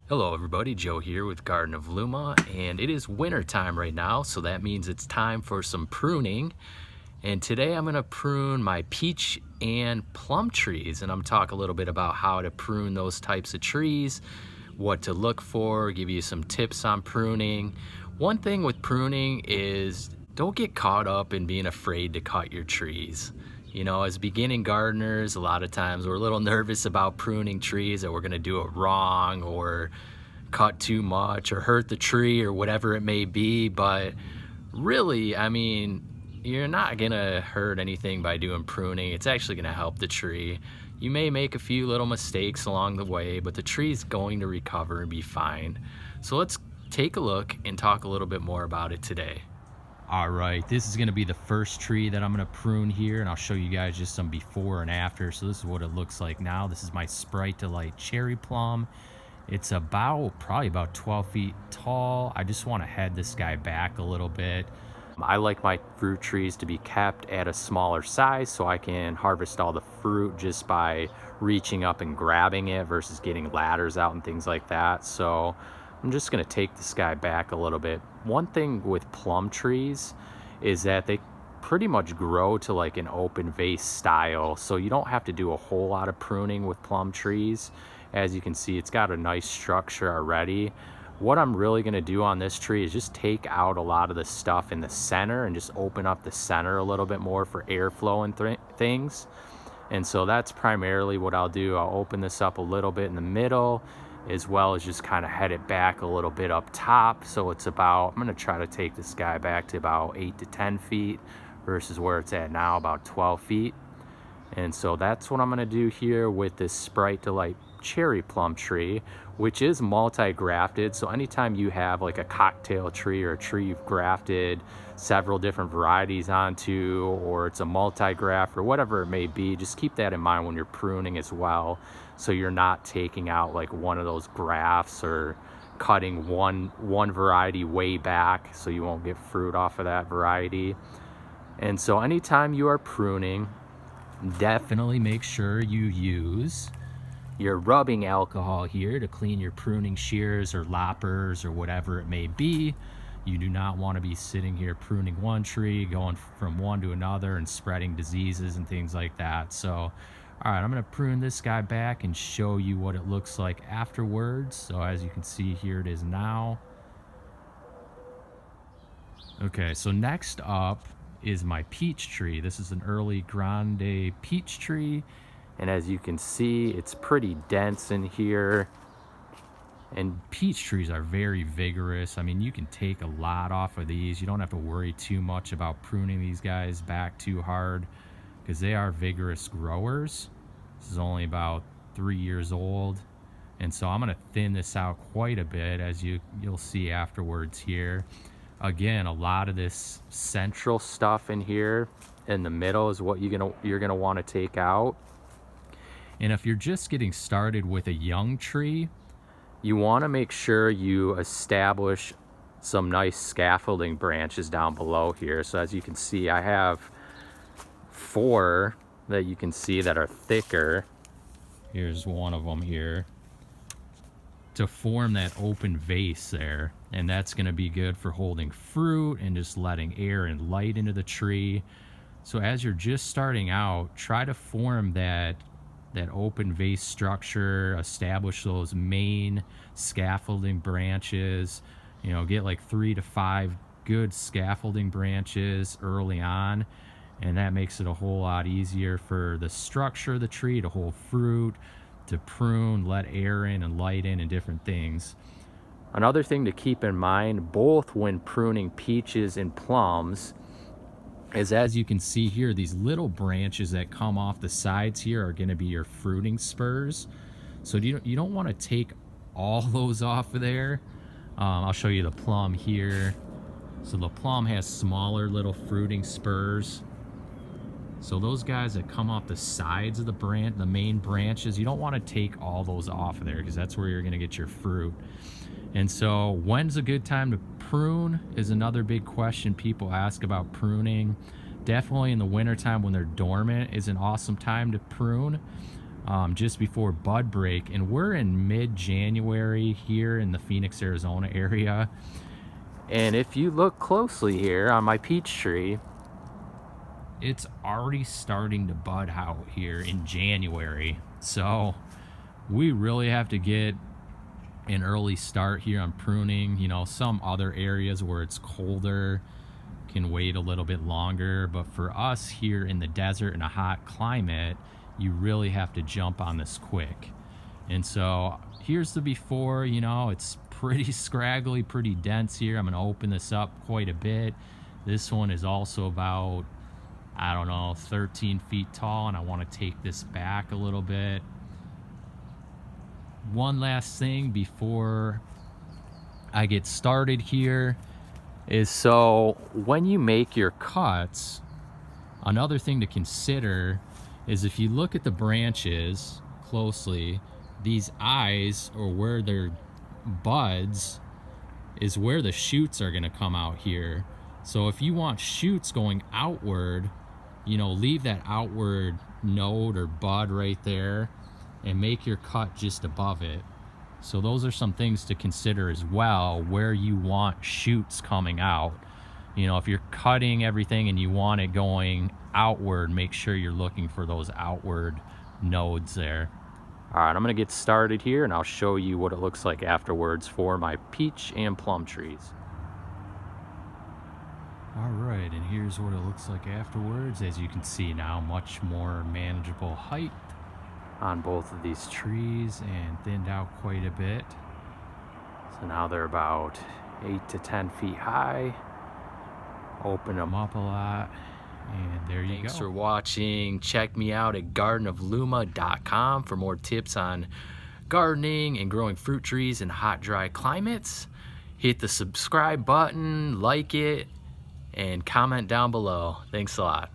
Hello everybody, Joe here with Garden of Luma, and it is winter time right now, so that means it's time for some pruning. And today I'm going to prune my peach and plum trees, and I'm talk a little bit about how to prune those types of trees, what to look for, give you some tips on pruning. One thing with pruning is don't get caught up in being afraid to cut your trees. You know, as beginning gardeners, a lot of times we're a little nervous about pruning trees, that we're going to do it wrong or cut too much or hurt the tree or whatever it may be. But really, I mean, you're not going to hurt anything by doing pruning. It's actually going to help the tree. You may make a few little mistakes along the way, but the tree's going to recover and be fine. So let's take a look and talk a little bit more about it today. All right, this is going to be the first tree that I'm going to prune here, and I'll show you guys just some before and after. So this is what it looks like now. This is my Sprite Delight cherry plum. It's probably about 12 feet tall. I just want to head this guy back a little bit. I like my fruit trees to be kept at a smaller size so I can harvest all the fruit just by reaching up and grabbing it versus getting ladders out and things like that. So I'm just going to take this guy back a little bit. One thing with plum trees is that they pretty much grow to like an open vase style, so you don't have to do a whole lot of pruning with plum trees. As you can see, it's got a nice structure already. What I'm really going to do on this tree is just take out a lot of the stuff in the center and just open up the center a little bit more for airflow and things. And so that's primarily what I'll do. I'll open this up a little bit in the middle, as well as just kind of head it back a little bit up top. So it's I'm going to try to take this guy back to about 8 to 10 feet versus where it's at now, about 12 feet. And so that's what I'm going to do here with this Sprite Delight cherry plum tree, which is multi-grafted. So anytime you have like a cocktail tree or a tree you've grafted several different varieties onto, or it's a multi-graft or whatever it may be, just keep that in mind when you're pruning as well, so you're not taking out like one of those grafts or cutting one variety way back so you won't get fruit off of that variety. And so anytime you are pruning, definitely make sure you use your rubbing alcohol here to clean your pruning shears or loppers or whatever it may be. You do not want to be sitting here pruning one tree, going from one to another and spreading diseases and things like that. So, all right, I'm going to prune this guy back and show you what it looks like afterwards. So as you can see, here it is now. Okay, so next up is my peach tree. This is an early grande peach tree. And as you can see, it's pretty dense in here. And peach trees are very vigorous. I mean, you can take a lot off of these. You don't have to worry too much about pruning these guys back too hard because they are vigorous growers. This is only about 3 years old. And so I'm going to thin this out quite a bit, as you'll see afterwards here. Again, a lot of this central stuff in here in the middle is what you're gonna want to take out. And if you're just getting started with a young tree, you want to make sure you establish some nice scaffolding branches down below here. So as you can see, I have 4 that you can see that are thicker. Here's one of them here, to form that open vase there. And that's going to be good for holding fruit and just letting air and light into the tree. So as you're just starting out, try to form that open vase structure, establish those main scaffolding branches. You know, get like 3 to 5 good scaffolding branches early on, and that makes it a whole lot easier for the structure of the tree to hold fruit, to prune, let air in and light in and different things. Another thing to keep in mind, both when pruning peaches and plums, is as you can see here, these little branches that come off the sides here are going to be your fruiting spurs. So you don't want to take all those off of there. I'll show you the plum here. So the plum has smaller little fruiting spurs. So those guys that come off the sides of the main branches, you don't want to take all those off of there because that's where you're going to get your fruit. And so when's a good time to prune is another big question people ask about pruning. definitely in the wintertime when they're dormant is an awesome time to prune, just before bud break. And we're in mid-January here in the Phoenix, Arizona area. And if you look closely here on my peach tree, it's already starting to bud out here in January. So we really have to get an early start here on pruning. You know, some other areas where it's colder can wait a little bit longer, but for us here in the desert in a hot climate, you really have to jump on this quick. And so here's the before. You know, it's pretty scraggly, pretty dense here. I'm gonna open this up quite a bit. This one is also about, I don't know, 13 feet tall, and I want to take this back a little bit. One last thing before I get started here is, so when you make your cuts, another thing to consider is if you look at the branches closely, these eyes, or where they're buds, is where the shoots are going to come out here. So if you want shoots going outward, you know, leave that outward node or bud right there and make your cut just above it. So those are some things to consider as well, where you want shoots coming out. You know, if you're cutting everything and you want it going outward, make sure you're looking for those outward nodes there. All right, I'm gonna get started here and I'll show you what it looks like afterwards for my peach and plum trees. All right, and here's what it looks like afterwards. As you can see now, much more manageable height on both of these trees and thinned out quite a bit. So now they're about 8 to 10 feet high. Open them up a lot, and there you go. Thanks for watching. Check me out at gardenofluma.com for more tips on gardening and growing fruit trees in hot, dry climates. Hit the subscribe button, like it, and comment down below. Thanks a lot.